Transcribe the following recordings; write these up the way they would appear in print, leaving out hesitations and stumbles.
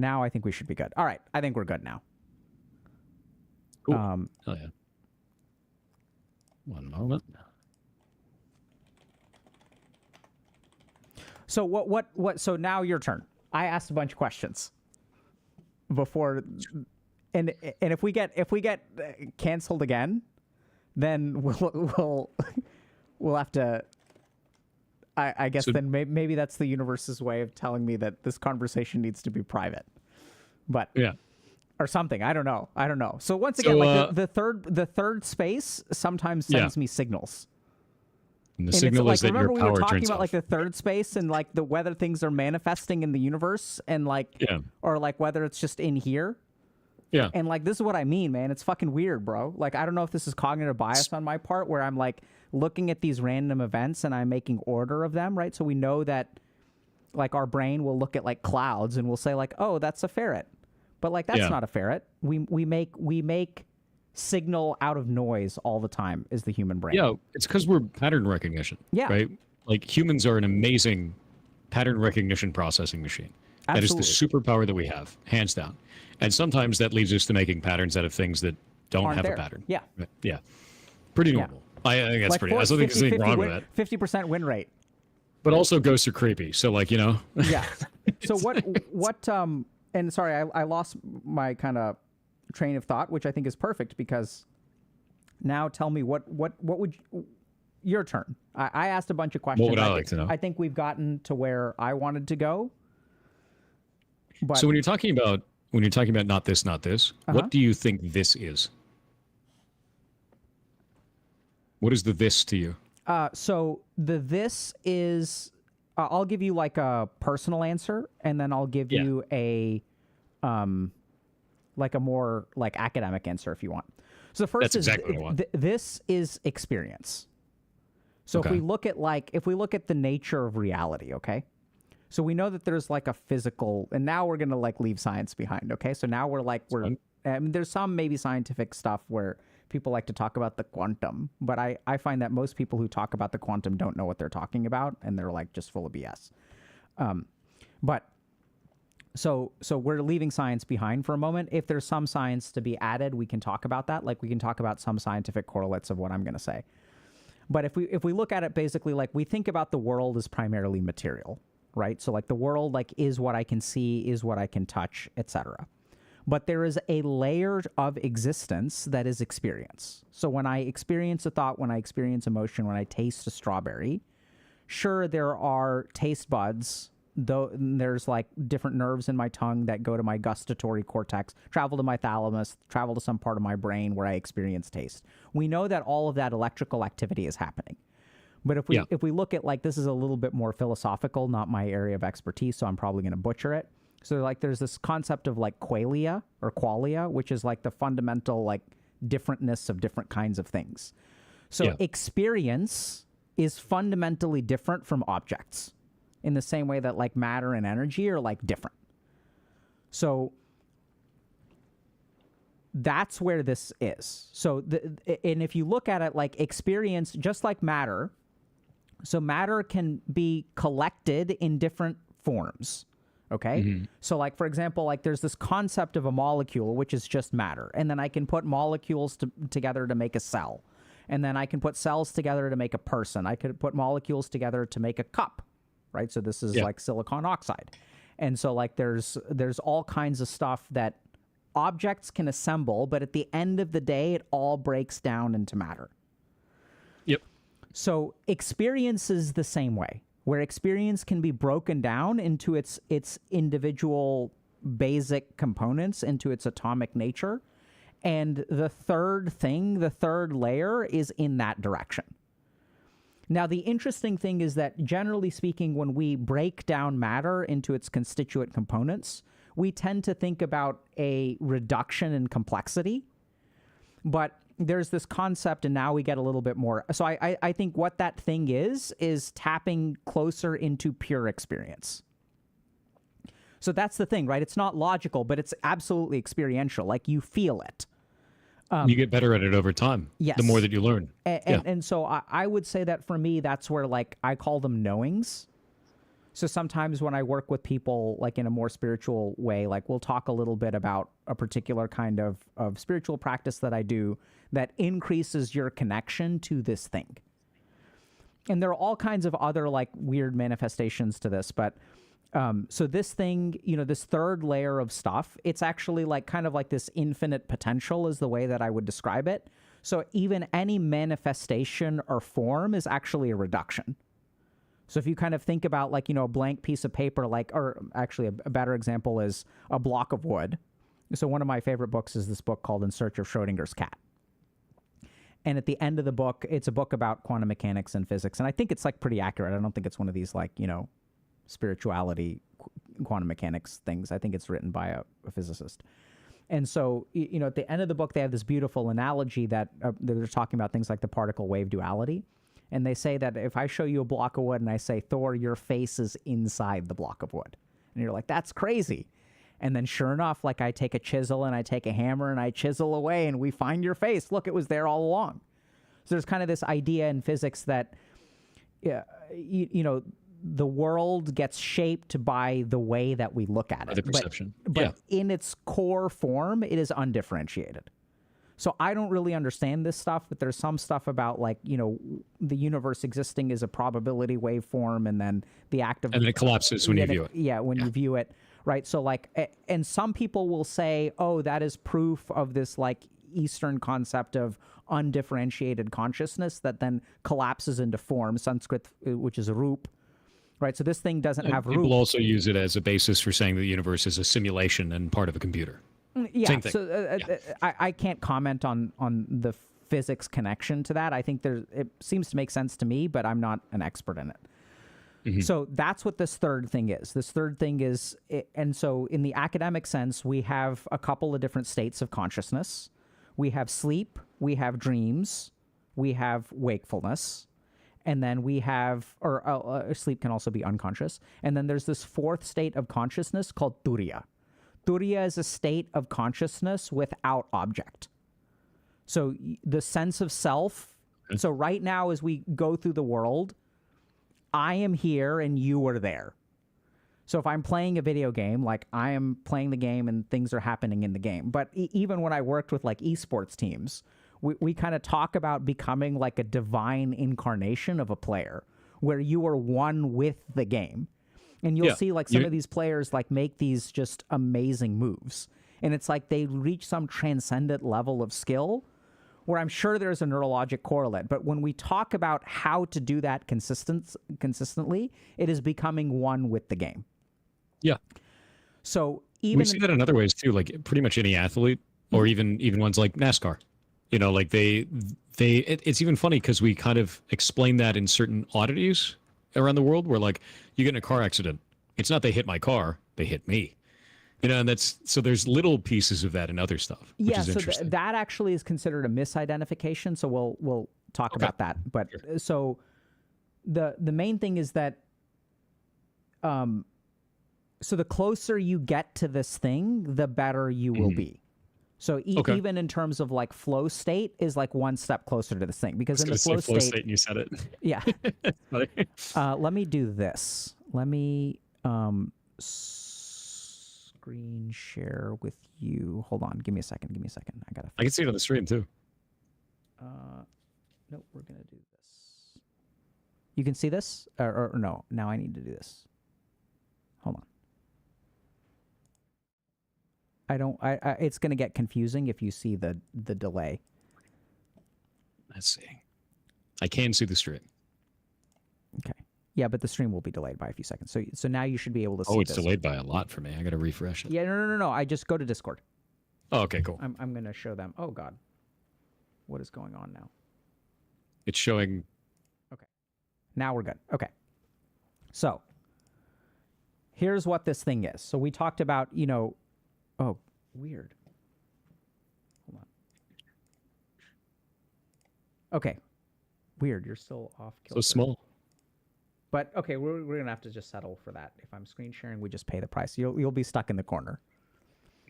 Now I think we should be good. All right. I think we're good now. Cool. Oh, yeah. One moment. So what, so now your turn. I asked a bunch of questions before, and if we get canceled again, then we'll have to, I guess so, then maybe that's the universe's way of telling me that this conversation needs to be private, but yeah, or something. I don't know. So once again, like the third space sometimes sends me signals. And the signal is that your power turns off. Remember we were talking about like the third space and like the whether things are manifesting in the universe and like, or like whether it's just in here. Yeah. And like, this is what I mean, man. It's fucking weird, bro. Like, I don't know if this is cognitive bias on my part where I'm like looking at these random events and I'm making order of them, right? So we know that like our brain will look at like clouds and we'll say like, oh, that's a ferret. But like, that's not a ferret. We make signal out of noise all the time is the human brain. Yeah, it's because we're pattern recognition. Yeah. Right? Like humans are an amazing pattern recognition processing machine. Absolutely. That is the superpower that we have, hands down. And sometimes that leads us to making patterns out of things that don't have a pattern. Yeah. Yeah. Pretty normal. I think that's like pretty. I don't think there's anything wrong with that. 50% win rate. But also ghosts are creepy. So like, you know. Yeah. So what and sorry, I lost my kind of train of thought, which I think is perfect because now tell me what would your turn. I asked a bunch of questions. What would I like to know? I think we've gotten to where I wanted to go. But so when you're talking about not this, what do you think this is? What is the this to you? So this is, I'll give you like a personal answer, and then I'll give you a, like a more like academic answer if you want. So the first That's exactly what I want. This is experience. So if we look at the nature of reality, okay? So we know that there's like a physical, and now we're gonna like leave science behind, okay? So now there's some maybe scientific stuff where people like to talk about the quantum, but I find that most people who talk about the quantum don't know what they're talking about, and they're like just full of BS. But so we're leaving science behind for a moment. If there's some science to be added, we can talk about that. Like we can talk about some scientific correlates of what I'm gonna say. But if we look at it basically, like we think about the world as primarily material. Right? So like the world like is what I can see, is what I can touch, etc. But there is a layer of existence that is experience. So when I experience a thought, when I experience emotion, when I taste a strawberry, sure, there are taste buds, though there's like different nerves in my tongue that go to my gustatory cortex, travel to my thalamus, travel to some part of my brain where I experience taste. We know that all of that electrical activity is happening. But if we look at like, this is a little bit more philosophical, not my area of expertise, so I'm probably going to butcher it. So like there's this concept of like qualia, which is like the fundamental like differentness of different kinds of things. So experience is fundamentally different from objects in the same way that like matter and energy are like different. So that's where this is. So and if you look at it like experience, just like matter, so matter can be collected in different forms, okay? Mm-hmm. So like, for example, like there's this concept of a molecule, which is just matter. And then I can put molecules together to make a cell. And then I can put cells together to make a person. I could put molecules together to make a cup, right? So this is like silicon oxide. And so like there's all kinds of stuff that objects can assemble, but at the end of the day, it all breaks down into matter. Yep. So experience is the same way, where experience can be broken down into its individual basic components, into its atomic nature. And the third layer is in that direction. Now, the interesting thing is that generally speaking, when we break down matter into its constituent components, we tend to think about a reduction in complexity, but there's this concept, and now we get a little bit more. So I think what that thing is tapping closer into pure experience. So that's the thing, right? It's not logical, but it's absolutely experiential. Like you feel it. You get better at it over time. Yes. The more that you learn. And so I would say that for me, that's where like I call them knowings. So sometimes when I work with people like in a more spiritual way, like we'll talk a little bit about a particular kind of spiritual practice that I do that increases your connection to this thing. And there are all kinds of other like weird manifestations to this, but so this thing, this third layer of stuff, it's actually like kind of like this infinite potential is the way that I would describe it. So even any manifestation or form is actually a reduction. So if you kind of think about like, a blank piece of paper, like, or actually a better example is a block of wood. So one of my favorite books is this book called In Search of Schrodinger's Cat. And at the end of the book, it's a book about quantum mechanics and physics. And I think it's like pretty accurate. I don't think it's one of these like, spirituality, quantum mechanics things. I think it's written by a physicist. And so, at the end of the book, they have this beautiful analogy that they're talking about things like the particle wave duality. And they say that if I show you a block of wood and I say, Thor, your face is inside the block of wood. And you're like, that's crazy. And then sure enough, like I take a chisel and I take a hammer and I chisel away and we find your face. Look, it was there all along. So there's kind of this idea in physics that, the world gets shaped by the way that we look at it. The perception. But in its core form, it is undifferentiated. So I don't really understand this stuff, but there's some stuff about like, the universe existing is a probability waveform and then the act of... And then it collapses when you view it. Yeah, when you view it, right? So like, and some people will say, oh, that is proof of this like Eastern concept of undifferentiated consciousness that then collapses into form, Sanskrit, which is roop. Right, so this thing doesn't have root. People also use it as a basis for saying the universe is a simulation and part of a computer. Yeah, same thing. So I can't comment on the physics connection to that. I think it seems to make sense to me, but I'm not an expert in it. Mm-hmm. So that's what this third thing is. This third thing is, and so in the academic sense, we have a couple of different states of consciousness. We have sleep, we have dreams, we have wakefulness. And then we have, or sleep can also be unconscious. And then there's this fourth state of consciousness called turiya. Turiya is a state of consciousness without object. So the sense of self. So right now, as we go through the world, I am here and you are there. So if I'm playing a video game, like I am playing the game and things are happening in the game. But even when I worked with like esports teams, we kind of talk about becoming like a divine incarnation of a player where you are one with the game. And you'll see like some of these players like make these just amazing moves. And it's like they reach some transcendent level of skill where I'm sure there's a neurologic correlate. But when we talk about how to do that consistently, it is becoming one with the game. Yeah. So we see that in other ways too, like pretty much any athlete or even ones like NASCAR. Like it's even funny because we kind of explain that in certain oddities around the world where like you get in a car accident. It's not they hit my car, they hit me. And so there's little pieces of that in other stuff, which is interesting. So that actually is considered a misidentification. So we'll talk about that. But so the main thing is that so the closer you get to this thing, the better you will be. So even in terms of like flow state is like one step closer to this thing because in the flow state, and you said it. Yeah. Let me do this. Let me screen share with you. Hold on. Give me a second. I can see it on the stream too. Nope. We're gonna do this. You can see this, or no? Now I need to do this. Hold on. It's going to get confusing if you see the delay. Let's see. I can see the stream. Okay. Yeah, but the stream will be delayed by a few seconds. So now you should be able to see this. Oh, it's delayed by a lot for me. I got to refresh it. Yeah, no. I just go to Discord. Oh, okay, cool. I'm going to show them. Oh, God. What is going on now? It's showing. Okay. Now we're good. Okay. So here's what this thing is. So we talked about, oh, weird. Hold on. Okay. Weird. You're still off kilter. So small. But okay, we're going to have to just settle for that. If I'm screen sharing, we just pay the price. You'll be stuck in the corner.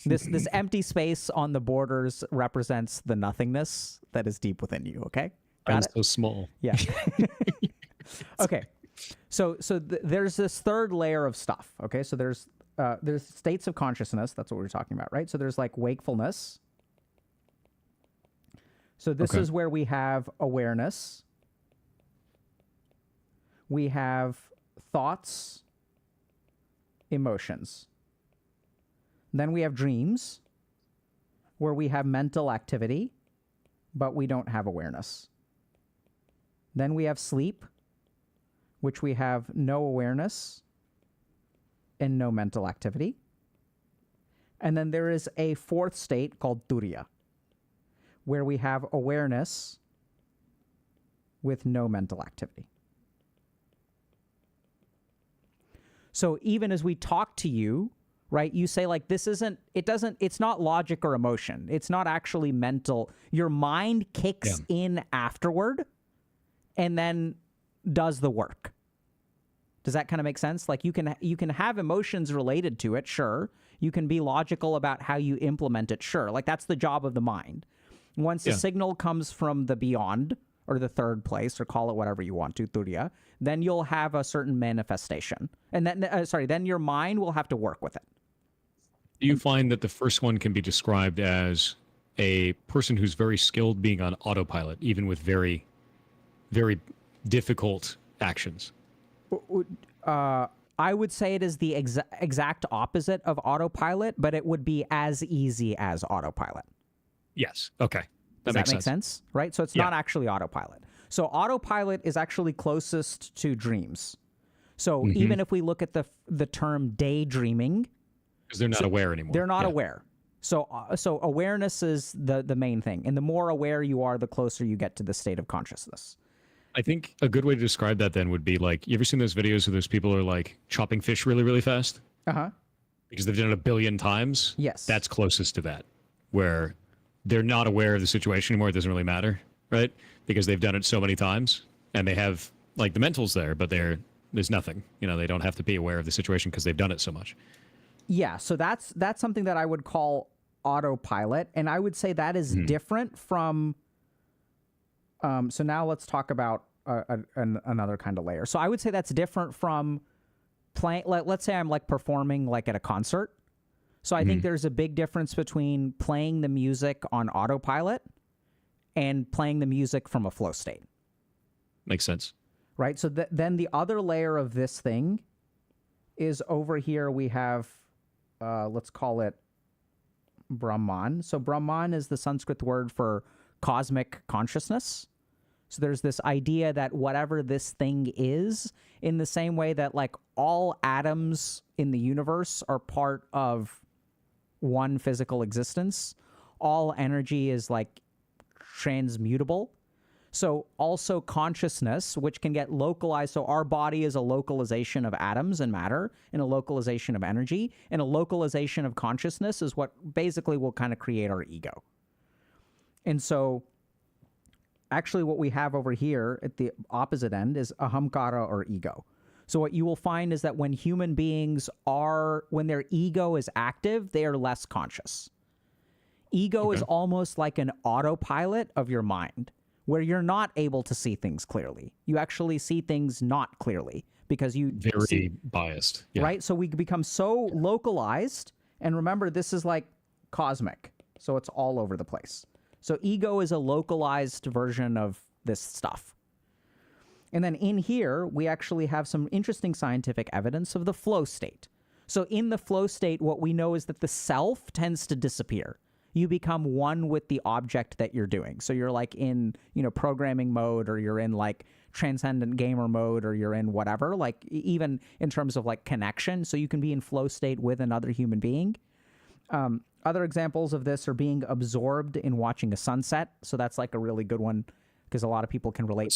This empty space on the borders represents the nothingness that is deep within you, okay? I'm so small. Yeah. Okay. There's this third layer of stuff. Okay, so there's states of consciousness. That's what we're talking about, right? So there's like wakefulness. So this is where we have awareness. We have thoughts, emotions. Then we have dreams, where we have mental activity, but we don't have awareness. Then we have sleep, which we have no awareness and no mental activity. And then there is a fourth state called turiya, where we have awareness with no mental activity. So even as we talk to you, right, you say like, it's not logic or emotion. It's not actually mental. Your mind kicks in afterward and then does the work. Does that kind of make sense? Like you can have emotions related to it, sure. You can be logical about how you implement it, sure. Like that's the job of the mind. Once the signal comes from the beyond, or the third place, or call it whatever you want to, turiya, then you'll have a certain manifestation. And then, then your mind will have to work with it. Do you find that the first one can be described as a person who's very skilled being on autopilot, even with very, very difficult actions? I would say it is the exact opposite of autopilot, but it would be as easy as autopilot. Yes. Okay. Does that make sense? Right? So it's not actually autopilot. So autopilot is actually closest to dreams. So even if we look at the term daydreaming, because they're not aware anymore. They're not aware. So awareness is the main thing. And the more aware you are, the closer you get to the state of consciousness. I think a good way to describe that then would be like, you ever seen those videos where those people are like chopping fish really, really fast? Uh-huh. Because they've done it 1 billion times? Yes. That's closest to that, where they're not aware of the situation anymore. It doesn't really matter, right? Because they've done it so many times and they have like the mental's there, but there's nothing. They don't have to be aware of the situation because they've done it so much. Yeah, so that's something that I would call autopilot, and I would say that is different from. So now let's talk about another kind of layer. So I would say that's different from playing. Let's say I'm like performing like at a concert. So I think there's a big difference between playing the music on autopilot and playing the music from a flow state. Makes sense. Right. So then the other layer of this thing is over here. We have. Let's call it Brahman. So Brahman is the Sanskrit word for cosmic consciousness. So there's this idea that whatever this thing is, in the same way that like all atoms in the universe are part of one physical existence, all energy is like transmutable. So also consciousness, which can get localized. So our body is a localization of atoms and matter, and a localization of energy, and a localization of consciousness is what basically will kind of create our ego. And so actually what we have over here at the opposite end is ahamkara, or ego. So what you will find is that when human beings when their ego is active, they are less conscious. Ego is almost like an autopilot of your mind, where you're not able to see things clearly. You actually see things not clearly because you very biased, right? So we become so localized, and remember, this is like cosmic, so it's all over the place. So ego is a localized version of this stuff. And then in here, we actually have some interesting scientific evidence of the flow state. So in the flow state, what we know is that the self tends to disappear. You become one with the object that you're doing. So you're like in, programming mode, or you're in like transcendent gamer mode, or you're in whatever, like even in terms of like connection. So you can be in flow state with another human being. Other examples of this are being absorbed in watching a sunset. So that's like a really good one because a lot of people can relate